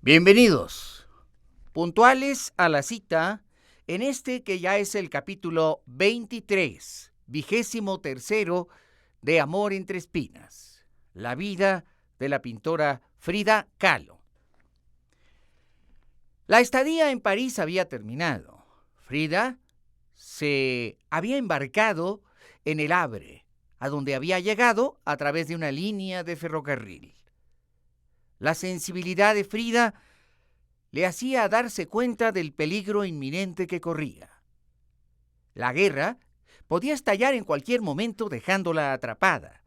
Bienvenidos, puntuales a la cita, en este que ya es el capítulo 23, 23º de Amor entre Espinas, la vida de la pintora Frida Kahlo. La estadía en París había terminado. Frida se había embarcado en el Havre, a donde había llegado a través de una línea de ferrocarril. La sensibilidad de Frida le hacía darse cuenta del peligro inminente que corría. La guerra podía estallar en cualquier momento dejándola atrapada.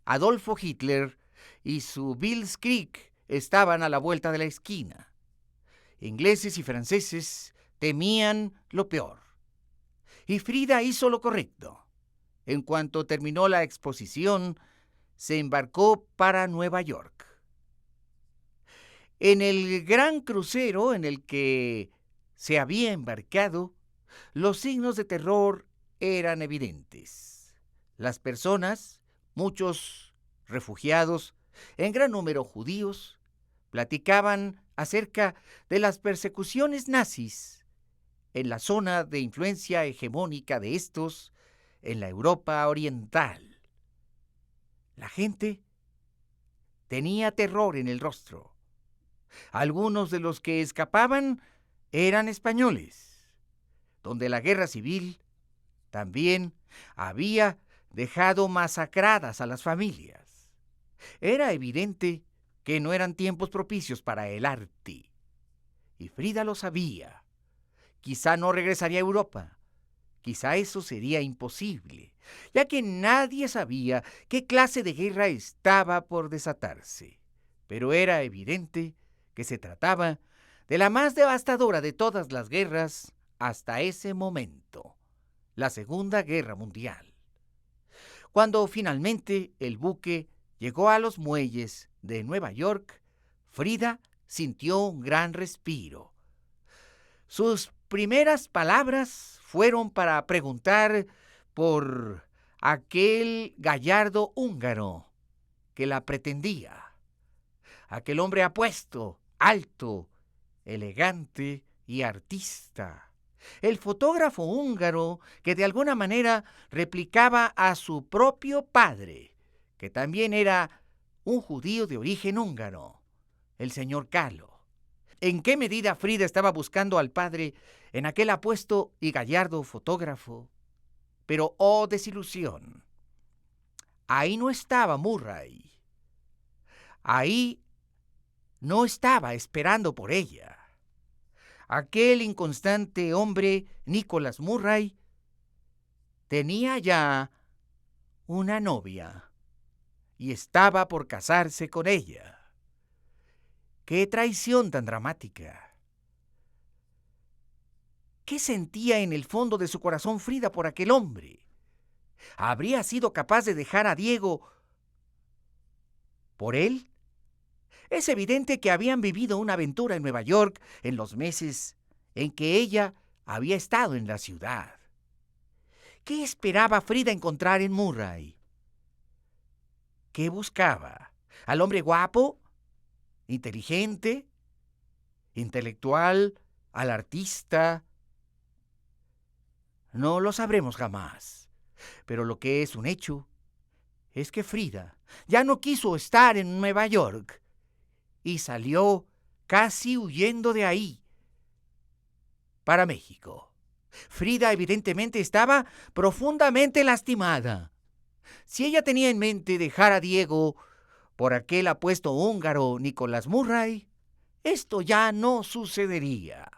Adolfo Hitler y su Blitzkrieg estaban a la vuelta de la esquina. Ingleses y franceses temían lo peor. Y Frida hizo lo correcto. En cuanto terminó la exposición, se embarcó para Nueva York. En el gran crucero en el que se había embarcado, los signos de terror eran evidentes. Las personas, muchos refugiados, en gran número judíos, platicaban acerca de las persecuciones nazis en la zona de influencia hegemónica de estos en la Europa oriental. La gente tenía terror en el rostro. Algunos de los que escapaban eran españoles, donde la guerra civil también había dejado masacradas a las familias. Era evidente que no eran tiempos propicios para el arte, y Frida lo sabía. Quizá no regresaría a Europa, quizá eso sería imposible, ya que nadie sabía qué clase de guerra estaba por desatarse, pero era evidente que se trataba de la más devastadora de todas las guerras hasta ese momento, la Segunda Guerra Mundial. Cuando finalmente el buque llegó a los muelles de Nueva York, Frida sintió un gran respiro. Sus primeras palabras fueron para preguntar por aquel gallardo húngaro que la pretendía, aquel hombre apuesto, alto, elegante y artista. El fotógrafo húngaro que de alguna manera replicaba a su propio padre, que también era un judío de origen húngaro, el señor Kahlo. ¿En qué medida Frida estaba buscando al padre en aquel apuesto y gallardo fotógrafo? Pero, oh desilusión, ahí no estaba Murray. Ahí no estaba esperando por ella. Aquel inconstante hombre, Nicholas Murray, tenía ya una novia y estaba por casarse con ella. ¡Qué traición tan dramática! ¿Qué sentía en el fondo de su corazón Frida por aquel hombre? ¿Habría sido capaz de dejar a Diego por él? Es evidente que habían vivido una aventura en Nueva York en los meses en que ella había estado en la ciudad. ¿Qué esperaba Frida encontrar en Murray? ¿Qué buscaba? ¿Al hombre guapo, inteligente, intelectual, al artista? No lo sabremos jamás, pero lo que es un hecho es que Frida ya no quiso estar en Nueva York y salió casi huyendo de ahí para México. Frida evidentemente estaba profundamente lastimada. Si ella tenía en mente dejar a Diego por aquel apuesto húngaro Nicholas Murray, esto ya no sucedería,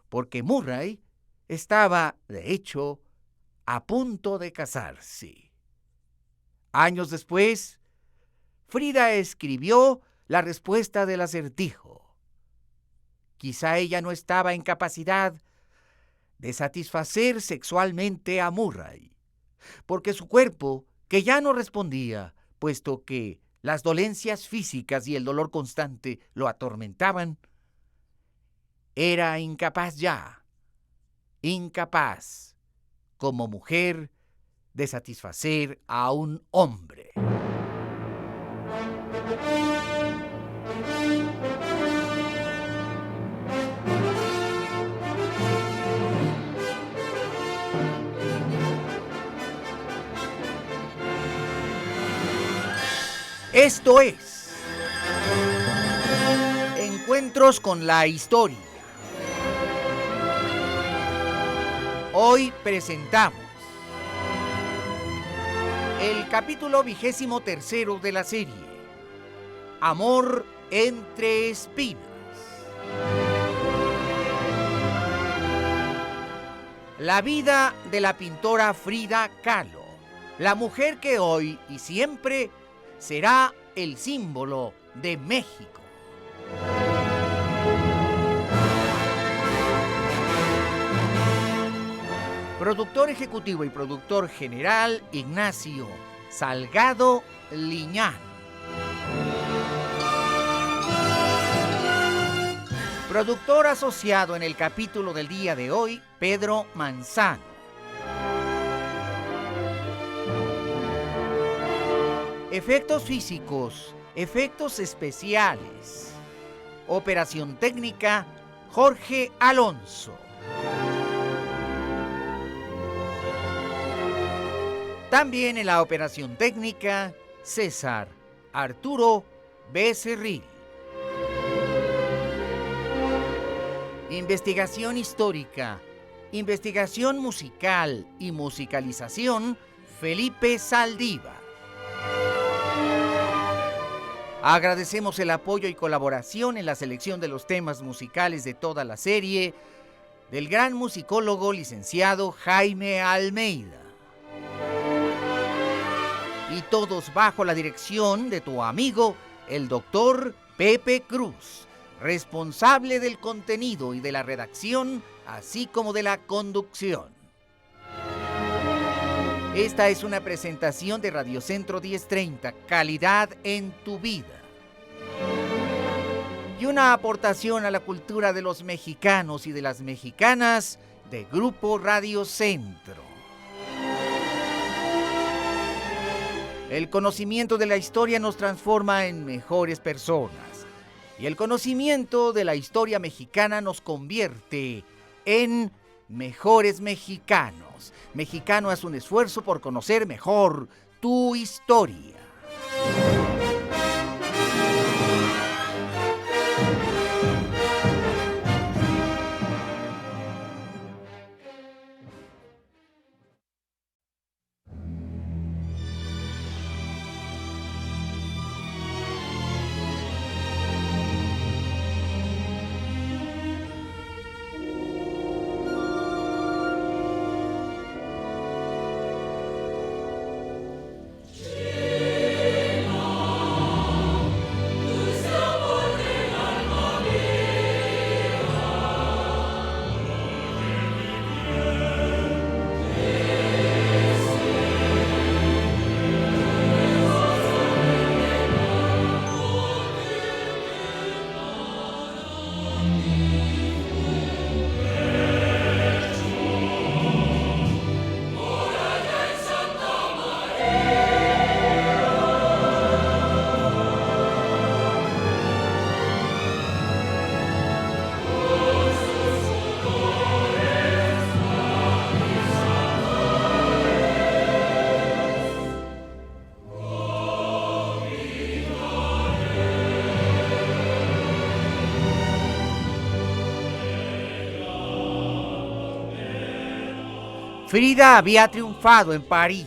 porque Murray estaba, de hecho, a punto de casarse. Años después, Frida escribió la respuesta del acertijo. Quizá ella no estaba en capacidad de satisfacer sexualmente a Murray, porque su cuerpo, que ya no respondía, puesto que las dolencias físicas y el dolor constante lo atormentaban, era incapaz, como mujer, de satisfacer a un hombre. Esto es Encuentros con la Historia. Hoy presentamos el capítulo 23 de la serie, Amor entre espinas. La vida de la pintora Frida Kahlo, la mujer que hoy y siempre será el símbolo de México. Productor ejecutivo y productor general, Ignacio Salgado Liñán. Productor asociado en el capítulo del día de hoy, Pedro Manzano. Efectos físicos, efectos especiales. Operación técnica, Jorge Alonso. También en la operación técnica, César Arturo Becerril. Investigación histórica, investigación musical y musicalización, Felipe Saldívar. Agradecemos el apoyo y colaboración en la selección de los temas musicales de toda la serie del gran musicólogo licenciado Jaime Almeida. Y todos bajo la dirección de tu amigo, el doctor Pepe Cruz, responsable del contenido y de la redacción, así como de la conducción. Esta es una presentación de Radio Centro 1030, calidad en tu vida. Y una aportación a la cultura de los mexicanos y de las mexicanas de Grupo Radio Centro. El conocimiento de la historia nos transforma en mejores personas. Y el conocimiento de la historia mexicana nos convierte en mejores mexicanos. Mexicano hace un esfuerzo por conocer mejor tu historia. Frida había triunfado en París.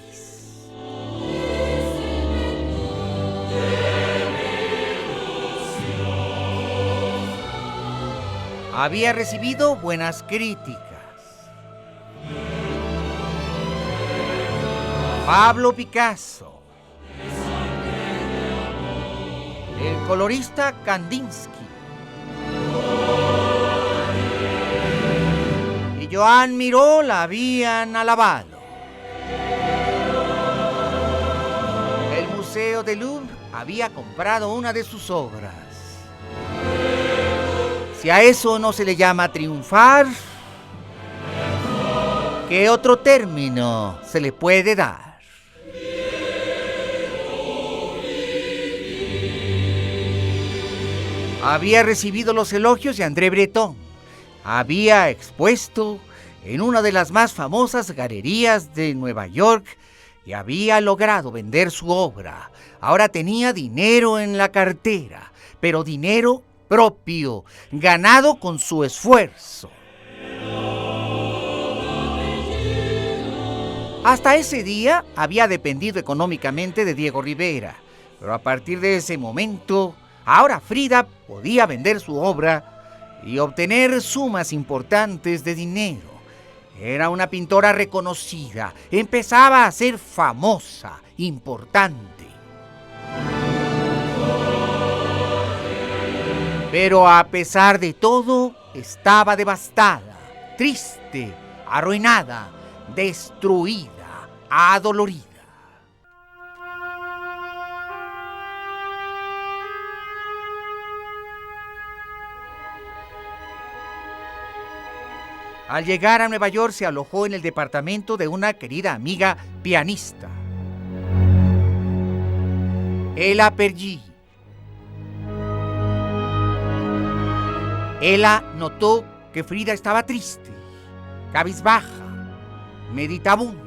Había recibido buenas críticas. Pablo Picasso, el colorista Kandinsky y Joan Miró la habían alabado. El Museo del Louvre había comprado una de sus obras. Si a eso no se le llama triunfar, ¿qué otro término se le puede dar? Había recibido los elogios de André Breton. Había expuesto en una de las más famosas galerías de Nueva York y había logrado vender su obra. Ahora tenía dinero en la cartera, pero dinero propio, ganado con su esfuerzo. Hasta ese día había dependido económicamente de Diego Rivera, pero a partir de ese momento, ahora Frida podía vender su obra y obtener sumas importantes de dinero. Era una pintora reconocida, empezaba a ser famosa, importante. Pero a pesar de todo, estaba devastada, triste, arruinada, destruida, adolorida. Al llegar a Nueva York se alojó en el departamento de una querida amiga pianista, Ella Pergí. Ella notó que Frida estaba triste, cabizbaja, meditabunda.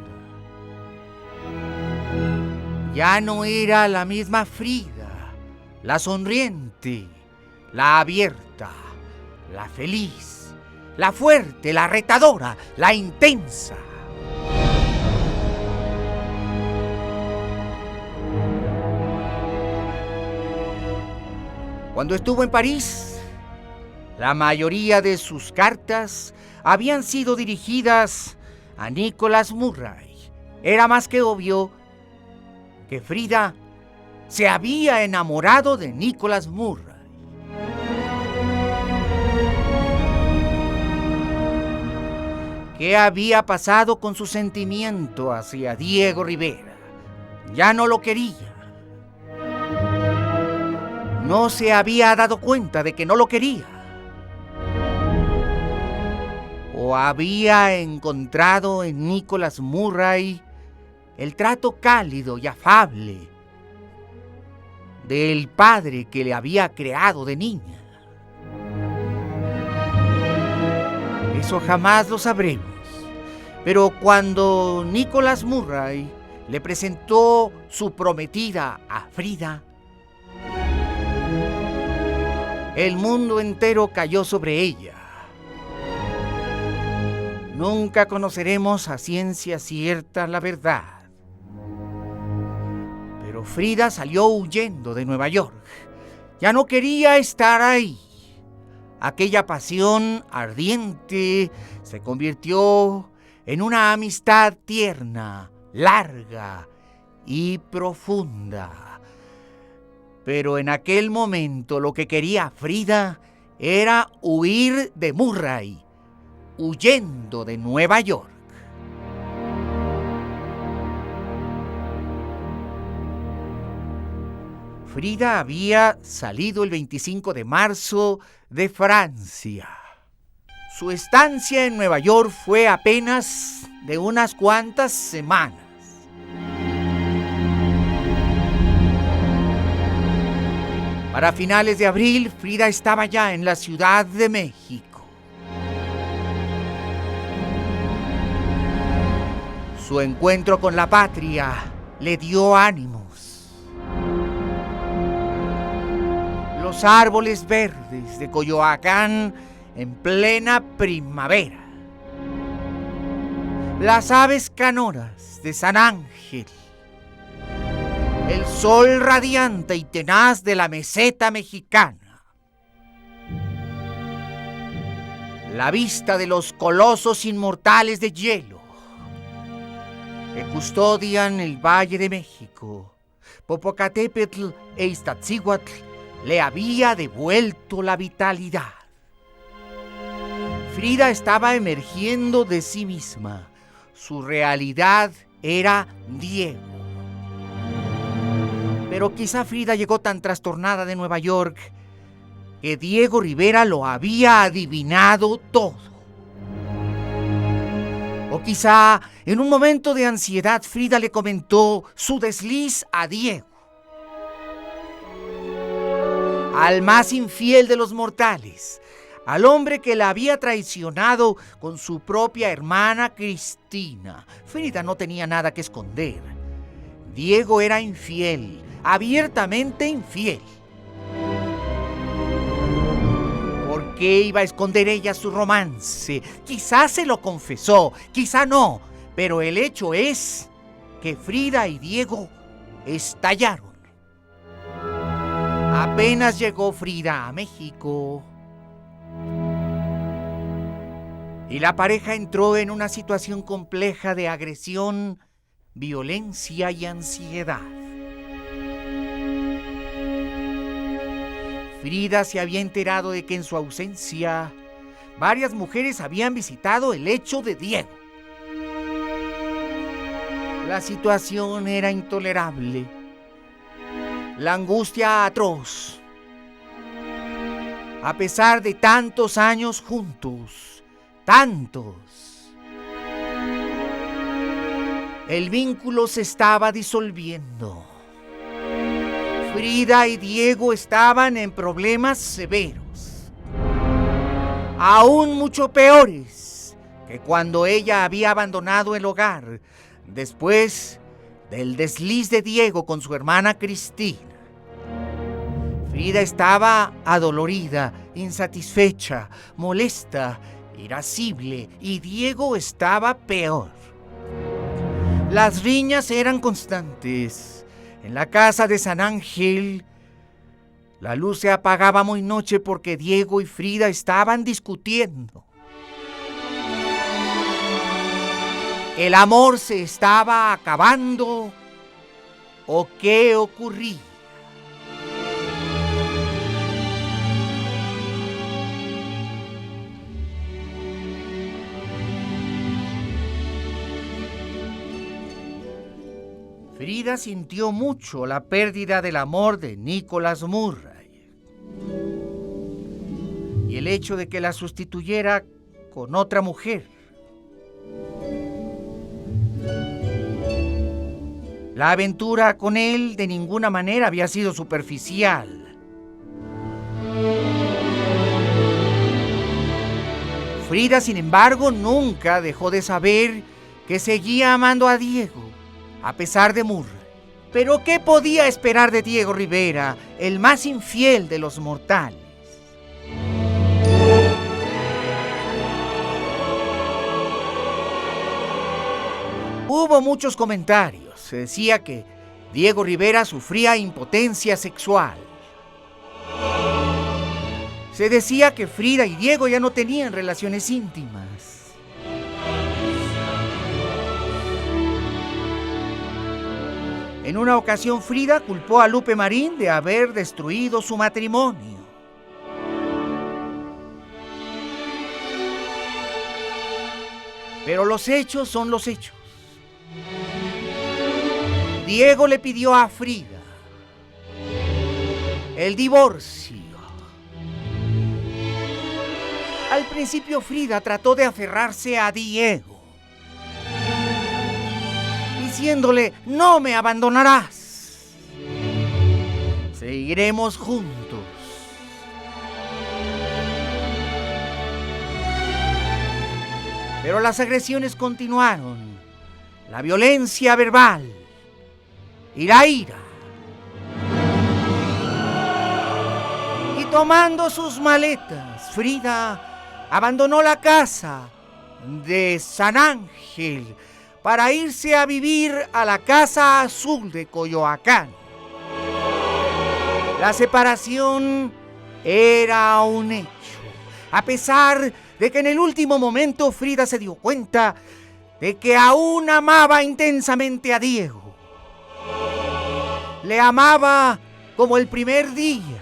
Ya no era la misma Frida, la sonriente, la abierta, la feliz, la fuerte, la retadora, la intensa. Cuando estuvo en París, la mayoría de sus cartas habían sido dirigidas a Nicholas Murray. Era más que obvio que Frida se había enamorado de Nicholas Murray. ¿Qué había pasado con su sentimiento hacia Diego Rivera? Ya no lo quería. No se había dado cuenta de que no lo quería. ¿O había encontrado en Nicholas Murray el trato cálido y afable del padre que le había creado de niña? Eso jamás lo sabremos. Pero cuando Nicholas Murray le presentó su prometida a Frida, el mundo entero cayó sobre ella. Nunca conoceremos a ciencia cierta la verdad. Pero Frida salió huyendo de Nueva York. Ya no quería estar ahí. Aquella pasión ardiente se convirtió en una amistad tierna, larga y profunda. Pero en aquel momento lo que quería Frida era huir de Murray, huyendo de Nueva York. Frida había salido el 25 de marzo de Francia. Su estancia en Nueva York fue apenas de unas cuantas semanas. Para finales de abril, Frida estaba ya en la Ciudad de México. Su encuentro con la patria le dio ánimos. Los árboles verdes de Coyoacán en plena primavera. Las aves canoras de San Ángel. El sol radiante y tenaz de la meseta mexicana. La vista de los colosos inmortales de hielo que custodian el Valle de México. Popocatépetl e Iztaccíhuatl le había devuelto la vitalidad. Frida estaba emergiendo de sí misma. Su realidad era Diego. Pero quizá Frida llegó tan trastornada de Nueva York que Diego Rivera lo había adivinado todo. O quizá en un momento de ansiedad Frida le comentó su desliz a Diego. Al más infiel de los mortales, al hombre que la había traicionado con su propia hermana Cristina. Frida no tenía nada que esconder. Diego era infiel, abiertamente infiel. ¿Por qué iba a esconder ella su romance? Quizá se lo confesó, quizá no, pero el hecho es que Frida y Diego estallaron. Apenas llegó Frida a México y la pareja entró en una situación compleja de agresión, violencia y ansiedad. Frida se había enterado de que en su ausencia varias mujeres habían visitado el lecho de Diego. La situación era intolerable, la angustia atroz. A pesar de tantos años juntos, tantos, el vínculo se estaba disolviendo. Frida y Diego estaban en problemas severos, aún mucho peores que cuando ella había abandonado el hogar después del desliz de Diego con su hermana Cristina. Frida estaba adolorida, insatisfecha, molesta, irascible, y Diego estaba peor. Las riñas eran constantes. En la casa de San Ángel, la luz se apagaba muy noche porque Diego y Frida estaban discutiendo. ¿El amor se estaba acabando o qué ocurría? Frida sintió mucho la pérdida del amor de Nicholas Murray y el hecho de que la sustituyera con otra mujer. La aventura con él de ninguna manera había sido superficial. Frida, sin embargo, nunca dejó de saber que seguía amando a Diego, a pesar de Murray. Pero ¿qué podía esperar de Diego Rivera, el más infiel de los mortales? Hubo muchos comentarios. Se decía que Diego Rivera sufría impotencia sexual. Se decía que Frida y Diego ya no tenían relaciones íntimas. En una ocasión, Frida culpó a Lupe Marín de haber destruido su matrimonio. Pero los hechos son los hechos. Diego le pidió a Frida el divorcio. Al principio, Frida trató de aferrarse a Diego, diciéndole: no me abandonarás, seguiremos juntos. Pero las agresiones continuaron, la violencia verbal y la ira. Y tomando sus maletas, Frida abandonó la casa de San Ángel para irse a vivir a la Casa Azul de Coyoacán. La separación era un hecho, a pesar de que en el último momento Frida se dio cuenta de que aún amaba intensamente a Diego. Le amaba como el primer día.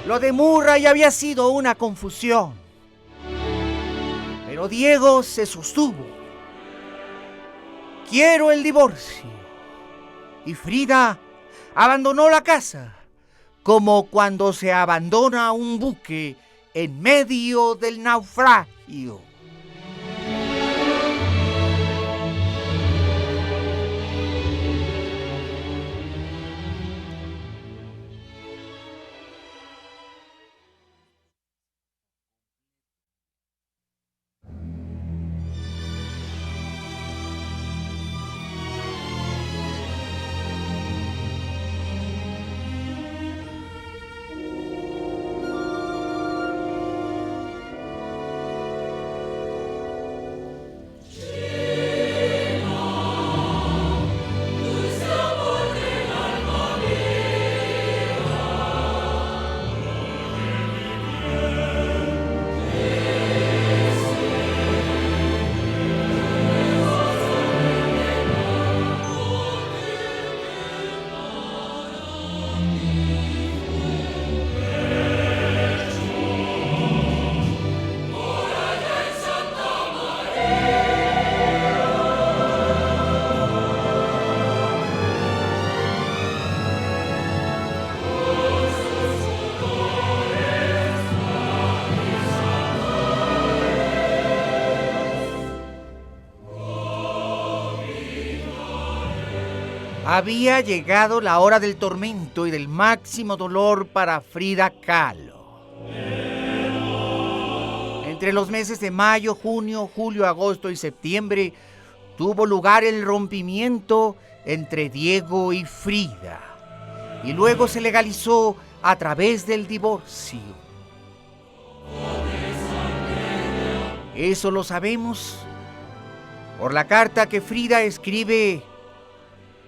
Lo de Murray había sido una confusión, pero Diego se sostuvo: quiero el divorcio. Y Frida abandonó la casa, como cuando se abandona un buque en medio del naufragio. Había llegado la hora del tormento y del máximo dolor para Frida Kahlo. Entre los meses de mayo, junio, julio, agosto y septiembre tuvo lugar el rompimiento entre Diego y Frida, y luego se legalizó a través del divorcio. Eso lo sabemos por la carta que Frida escribe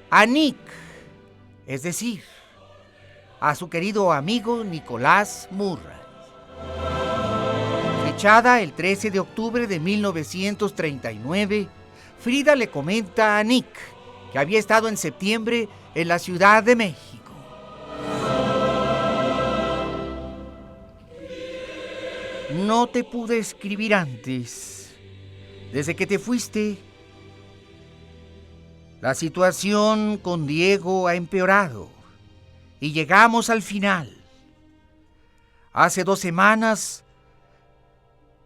a Nick, es decir, a su querido amigo Nicolás Murray. Fechada el 13 de octubre de 1939, Frida le comenta a Nick que había estado en septiembre en la Ciudad de México. No te pude escribir antes. Desde que te fuiste, la situación con Diego ha empeorado y llegamos al final. Hace 2 semanas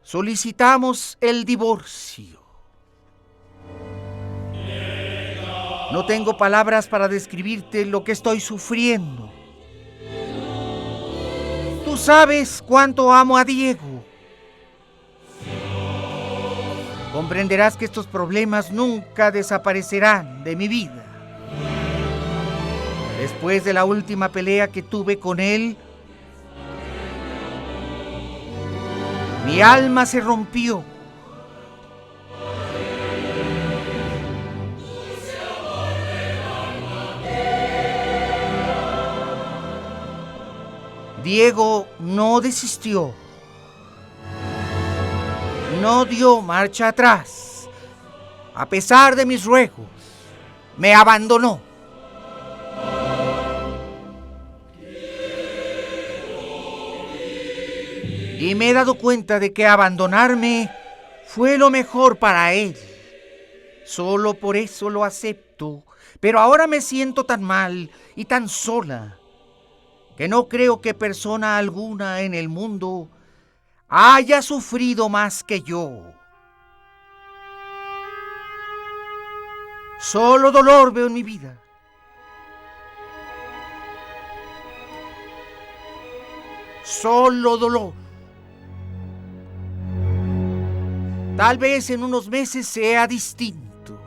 solicitamos el divorcio. No tengo palabras para describirte lo que estoy sufriendo. Tú sabes cuánto amo a Diego. Comprenderás que estos problemas nunca desaparecerán de mi vida. Después de la última pelea que tuve con él, mi alma se rompió. Diego no desistió. No dio marcha atrás. A pesar de mis ruegos, me abandonó. Y me he dado cuenta de que abandonarme fue lo mejor para él. Solo por eso lo acepto. Pero ahora me siento tan mal y tan sola que no creo que persona alguna en el mundo haya sufrido más que yo. Solo dolor veo en mi vida. Solo dolor. Tal vez en unos meses sea distinto.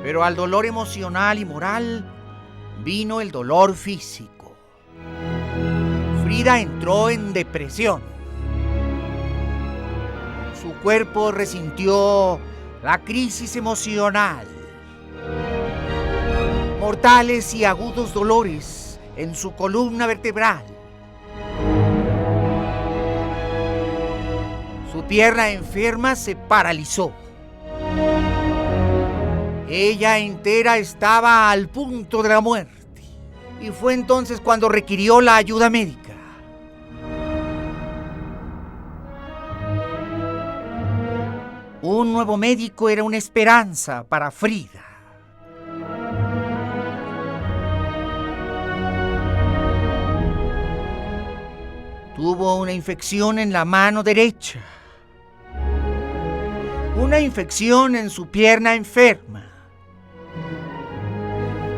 Pero al dolor emocional y moral vino el dolor físico. Frida entró en depresión. Su cuerpo resintió la crisis emocional. Mortales y agudos dolores en su columna vertebral. Su pierna enferma se paralizó. Ella entera estaba al punto de la muerte. Y fue entonces cuando requirió la ayuda médica. Un nuevo médico era una esperanza para Frida. Tuvo una infección en la mano derecha. Una infección en su pierna enferma.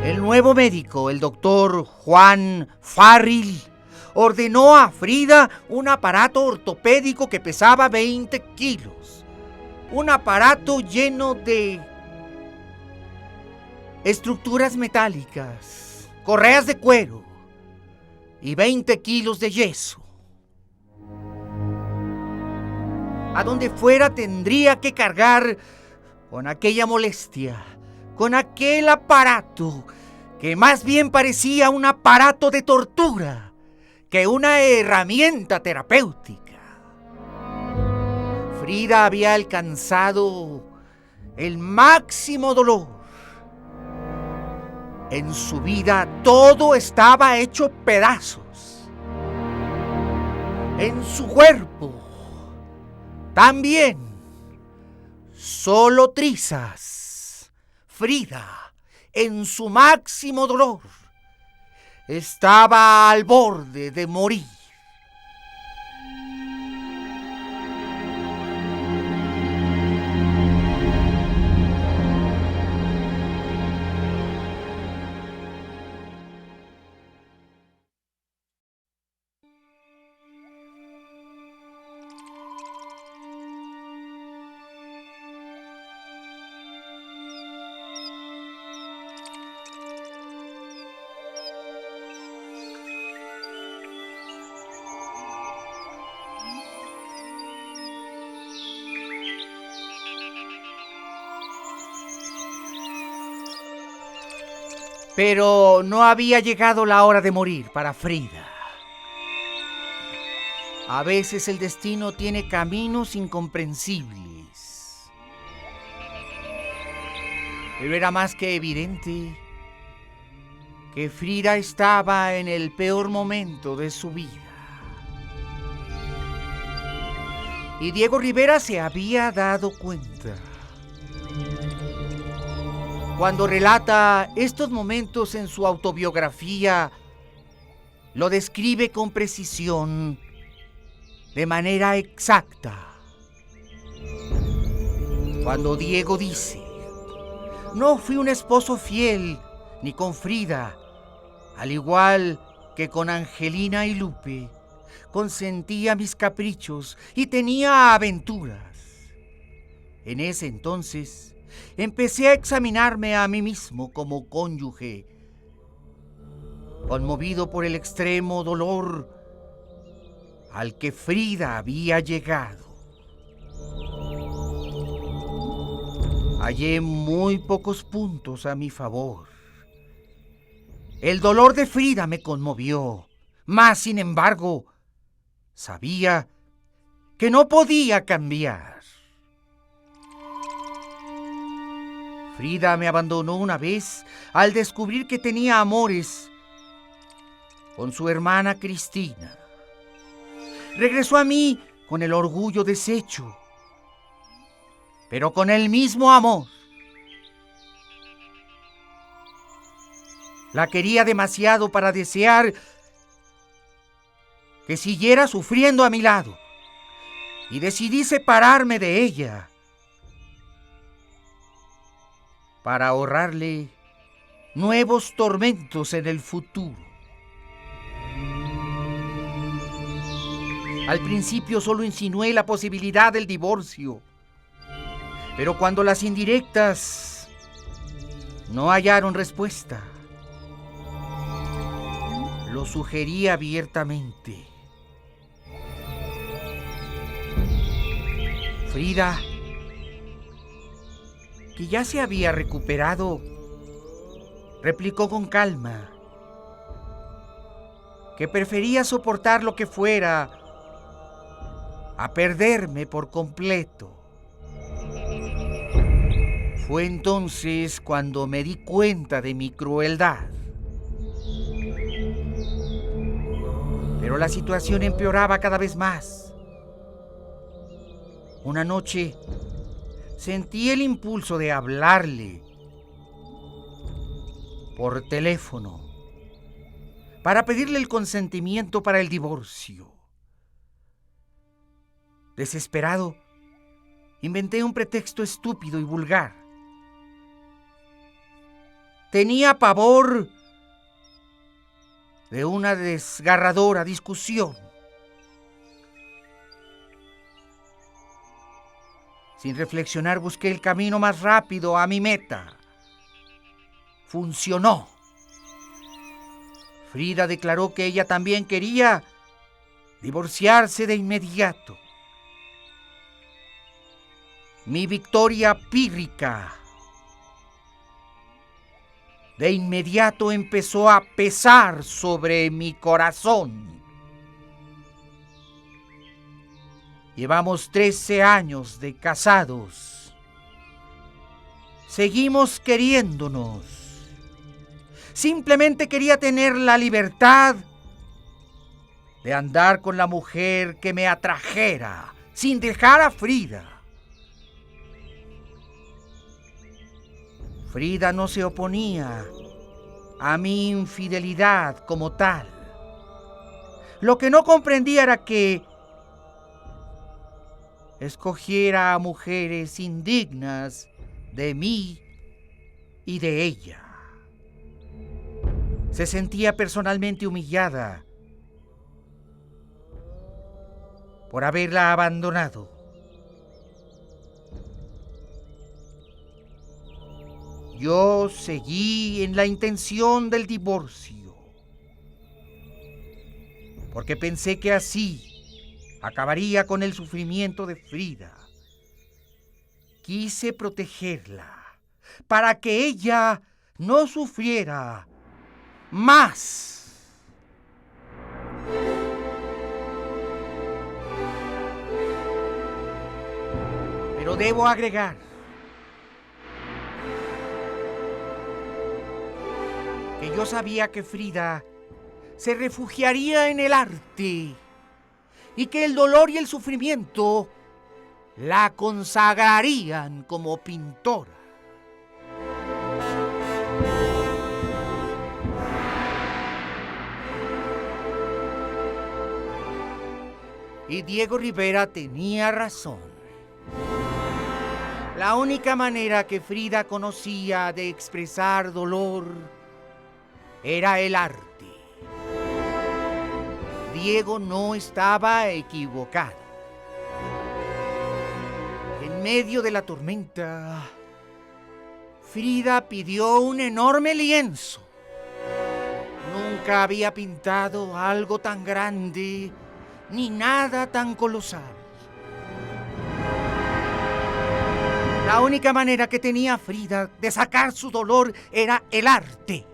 El nuevo médico, el doctor Juan Farril, ordenó a Frida un aparato ortopédico que pesaba 20 kilos. Un aparato lleno de estructuras metálicas, correas de cuero y 20 kilos de yeso. A donde fuera tendría que cargar con aquella molestia, con aquel aparato que más bien parecía un aparato de tortura que una herramienta terapéutica. Frida había alcanzado el máximo dolor. En su vida todo estaba hecho pedazos. En su cuerpo también, solo trizas. Frida, en su máximo dolor, estaba al borde de morir. Pero no había llegado la hora de morir para Frida. A veces el destino tiene caminos incomprensibles. Pero era más que evidente que Frida estaba en el peor momento de su vida. Y Diego Rivera se había dado cuenta. Cuando relata estos momentos en su autobiografía, lo describe con precisión, de manera exacta. Cuando Diego dice: no fui un esposo fiel ni con Frida, al igual que con Angelina y Lupe, consentía mis caprichos y tenía aventuras. En ese entonces empecé a examinarme a mí mismo como cónyuge, conmovido por el extremo dolor al que Frida había llegado. Hallé muy pocos puntos a mi favor. El dolor de Frida me conmovió, mas sin embargo, sabía que no podía cambiar. Frida me abandonó una vez al descubrir que tenía amores con su hermana Cristina. Regresó a mí con el orgullo deshecho, pero con el mismo amor. La quería demasiado para desear que siguiera sufriendo a mi lado, y decidí separarme de ella para ahorrarle nuevos tormentos en el futuro. Al principio solo insinué la posibilidad del divorcio, pero cuando las indirectas no hallaron respuesta, lo sugerí abiertamente. Frida, que ya se había recuperado, replicó con calma que prefería soportar lo que fuera a perderme por completo. Fue entonces cuando me di cuenta de mi crueldad. Pero la situación empeoraba cada vez más. Una noche sentí el impulso de hablarle por teléfono para pedirle el consentimiento para el divorcio. Desesperado, inventé un pretexto estúpido y vulgar. Tenía pavor de una desgarradora discusión. Sin reflexionar, busqué el camino más rápido a mi meta. Funcionó. Frida declaró que ella también quería divorciarse de inmediato. Mi victoria pírrica de inmediato empezó a pesar sobre mi corazón. Llevamos 13 años de casados. Seguimos queriéndonos. Simplemente quería tener la libertad de andar con la mujer que me atrajera, sin dejar a Frida. Frida no se oponía a mi infidelidad como tal. Lo que no comprendía era que escogiera a mujeres indignas de mí y de ella. Se sentía personalmente humillada por haberla abandonado. Yo seguí en la intención del divorcio, porque pensé que así acabaría con el sufrimiento de Frida. Quise protegerla para que ella no sufriera más. Pero debo agregar que yo sabía que Frida se refugiaría en el arte y que el dolor y el sufrimiento la consagrarían como pintora. Y Diego Rivera tenía razón. La única manera que Frida conocía de expresar dolor era el arte. Diego no estaba equivocado. En medio de la tormenta, Frida pidió un enorme lienzo. Nunca había pintado algo tan grande ni nada tan colosal. La única manera que tenía Frida de sacar su dolor era el arte.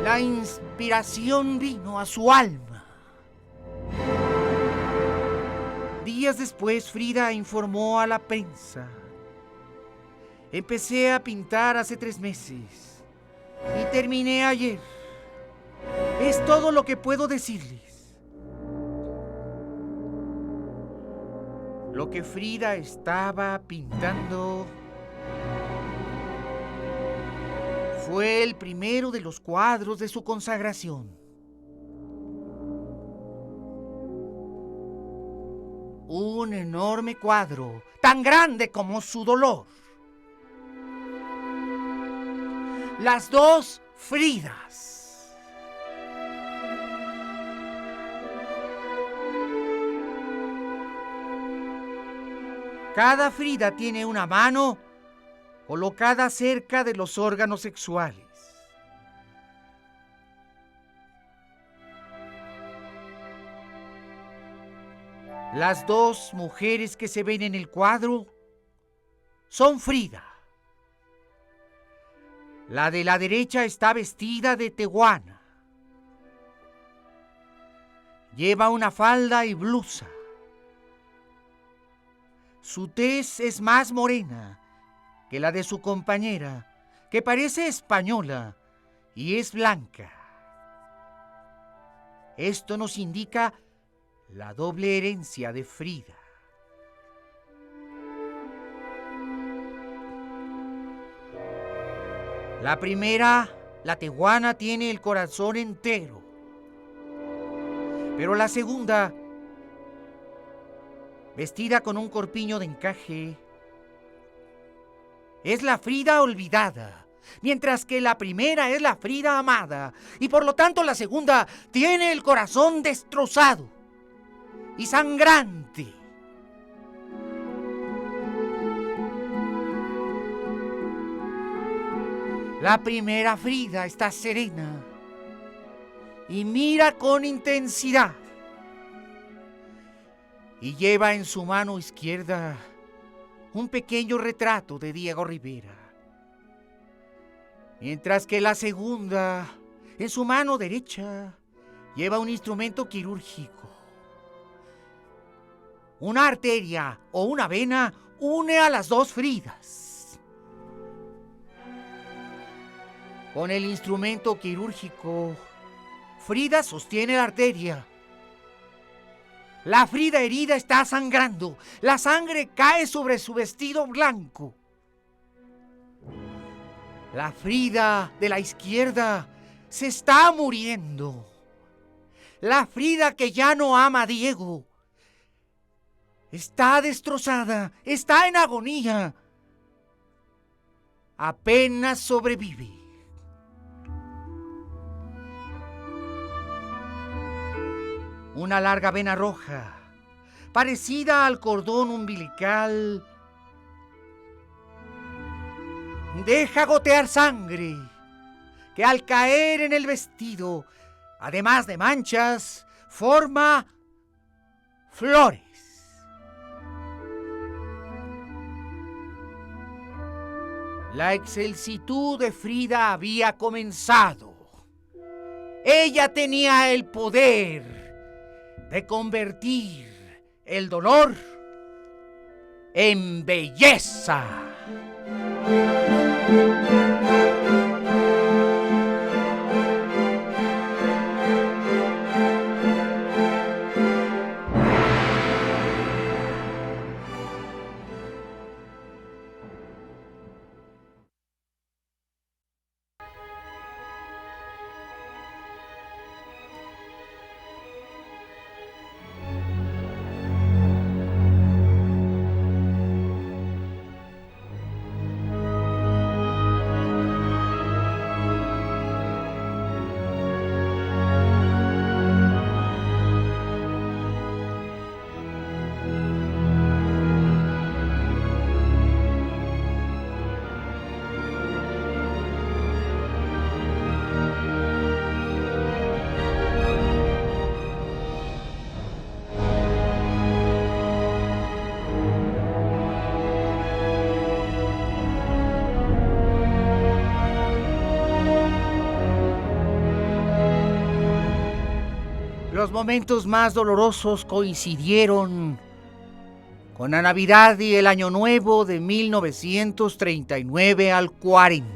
La inspiración vino a su alma. Días después, Frida informó a la prensa: empecé a pintar hace 3 meses y terminé ayer. Es todo lo que puedo decirles. Lo que Frida estaba pintando fue el primero de los cuadros de su consagración. Un enorme cuadro, tan grande como su dolor. Las 2 Fridas. Cada Frida tiene una mano colocada cerca de los órganos sexuales. Las 2 mujeres que se ven en el cuadro son Frida. La de la derecha está vestida de tehuana. Lleva una falda y blusa. Su tez es más morena que la de su compañera, que parece española y es blanca. Esto nos indica la doble herencia de Frida. La primera, la tehuana, tiene el corazón entero. Pero la segunda, vestida con un corpiño de encaje, es la Frida olvidada, mientras que la primera es la Frida amada, y por lo tanto la segunda tiene el corazón destrozado y sangrante. La primera Frida está serena y mira con intensidad, y lleva en su mano izquierda un pequeño retrato de Diego Rivera, mientras que la segunda, en su mano derecha, lleva un instrumento quirúrgico. Una arteria o una vena une a las 2 Fridas. Con el instrumento quirúrgico, Frida sostiene la arteria. La Frida herida está sangrando. La sangre cae sobre su vestido blanco. La Frida de la izquierda se está muriendo. La Frida que ya no ama a Diego está destrozada, está en agonía. Apenas sobrevive. Una larga vena roja, parecida al cordón umbilical, deja gotear sangre, que al caer en el vestido, además de manchas, forma flores. La excelsitud de Frida había comenzado. Ella tenía el poder de convertir el dolor en belleza. Los momentos más dolorosos coincidieron con la Navidad y el Año Nuevo de 1939 al 40.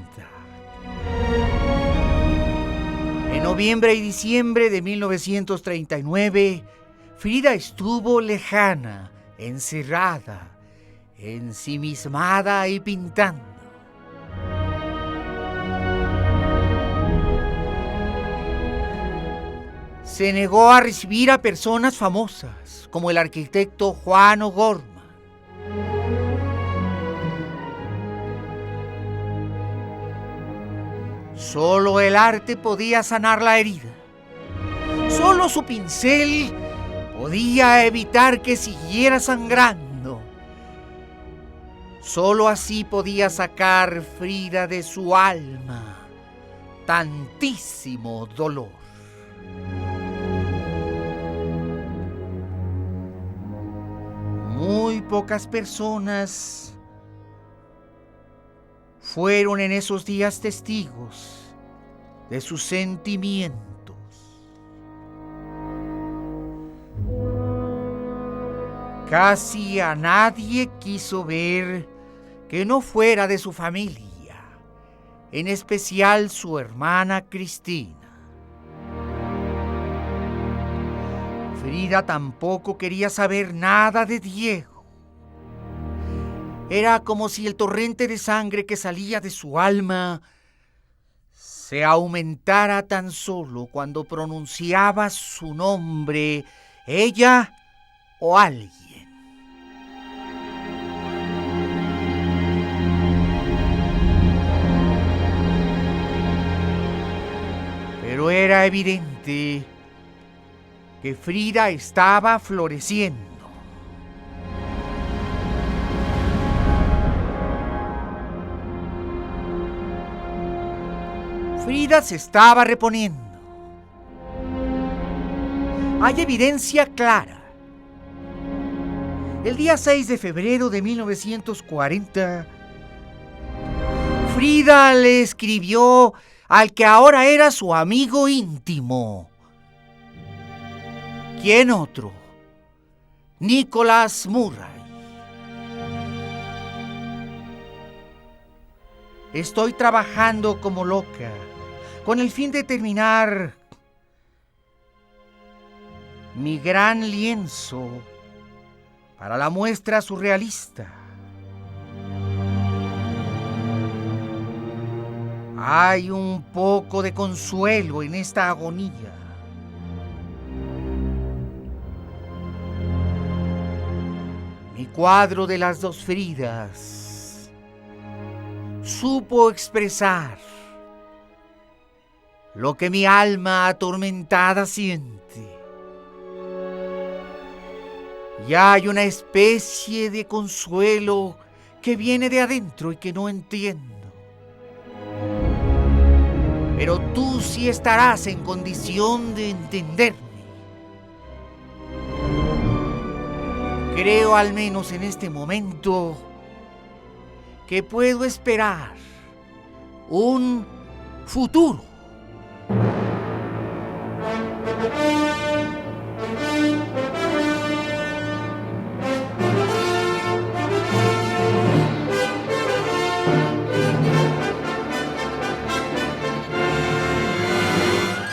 En noviembre y diciembre de 1939, Frida estuvo lejana, encerrada, ensimismada y pintando. Se negó a recibir a personas famosas, como el arquitecto Juan O'Gorman. Solo el arte podía sanar la herida. Solo su pincel podía evitar que siguiera sangrando. Solo así podía sacar Frida de su alma tantísimo dolor. Muy pocas personas fueron en esos días testigos de sus sentimientos. Casi a nadie quiso ver que no fuera de su familia, en especial su hermana Cristina. Frida tampoco quería saber nada de Diego. Era como si el torrente de sangre que salía de su alma se aumentara tan solo cuando pronunciaba su nombre, ella o alguien. Pero era evidente que Frida estaba floreciendo. Frida se estaba reponiendo. Hay evidencia clara. El día 6 de febrero de 1940, Frida le escribió al que ahora era su amigo íntimo. ¿Quién otro? Nicholas Murray. Estoy trabajando como loca, con el fin de terminar mi gran lienzo para la muestra surrealista. Hay un poco de consuelo en esta agonía. Mi cuadro de las dos Fridas supo expresar lo que mi alma atormentada siente. Y hay una especie de consuelo que viene de adentro y que no entiendo. Pero tú sí estarás en condición de entenderme. Creo, al menos en este momento, que puedo esperar un futuro.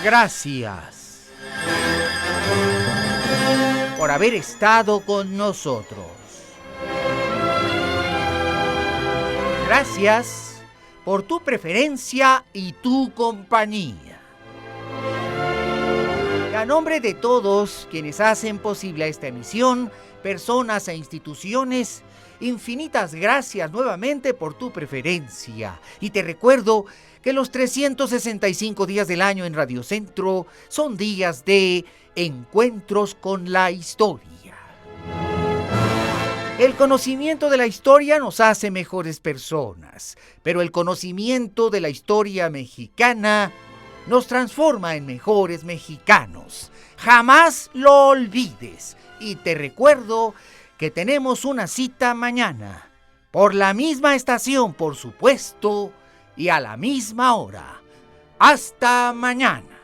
Gracias por haber estado con nosotros. Gracias por tu preferencia y tu compañía. Y a nombre de todos quienes hacen posible esta emisión, personas e instituciones, infinitas gracias nuevamente por tu preferencia. Y te recuerdo que los 365 días del año en Radio Centro son días de encuentros con la historia. El conocimiento de la historia nos hace mejores personas, pero el conocimiento de la historia mexicana nos transforma en mejores mexicanos. Jamás lo olvides. Y te recuerdo que tenemos una cita mañana, por la misma estación, por supuesto, y a la misma hora. Hasta mañana.